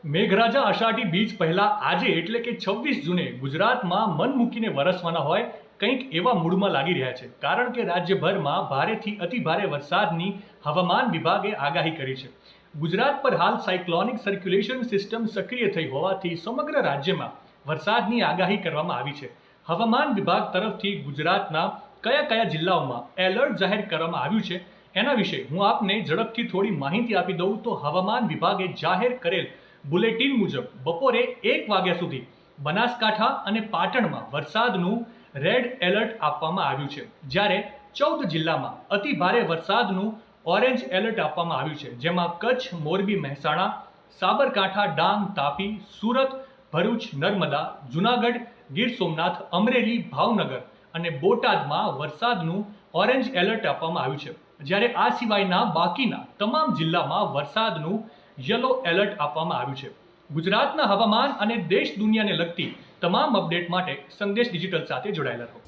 મેઘરાજા અષાઢી બીજ પહેલા આજે એટલે કે 26 જૂને ગુજરાતમાં મન મૂકીને વરસવાના હોય કંઈક એવા મૂડમાં લાગી રહ્યા છે, કારણ કે રાજ્યભરમાં ભારેથી અતિભારે વરસાદની હવામાન વિભાગે આગાહી કરી છે. ગુજરાત પર હાલ સાયક્લોનિક સર્ક્યુલેશન સિસ્ટમ સક્રિય થઈ હોવાથી સમગ્ર રાજ્યમાં વરસાદની આગાહી કરવામાં આવી છે. હવામાન વિભાગ તરફથી ગુજરાતના કયા કયા જિલ્લાઓમાં એલર્ટ જાહેર કરવામાં આવ્યું છે એના વિશે હું આપને ઝડપથી થોડી માહિતી આપી દઉં તો હવામાન વિભાગે જાહેર કરેલ બુલેટિન મુજબ બપોરે 1 વાગ્યા સુધી બનાસકાંઠા અને પાટણમાં વરસાદનું રેડ એલર્ટ આપવામાં આવ્યું છે, જ્યારે 14 જિલ્લામાં અતિ ભારે વરસાદનું ઓરેન્જ એલર્ટ આપવામાં આવ્યું છે, જેમાં કચ્છ, મોરબી, મહેસાણા, સાબરકાંઠા, ડાંગ, તાપી, સુરત, ભરૂચ, નર્મદા, જુનાગઢ, ગીર સોમનાથ, અમરેલી, ભાવનગર અને બોટાદમાં વરસાદનું ઓરેન્જ એલર્ટ આપવામાં આવ્યું છે, જ્યારે આ સિવાયના બાકીના તમામ જિલ્લામાં વરસાદનું યલો એલર્ટ આપવામાં આવ્યું છે. ગુજરાતના હવામાન અને દેશ દુનિયાને લગતી તમામ અપડેટ માટે સંદેશ ડિજિટલ સાથે જોડાયેલા રહો.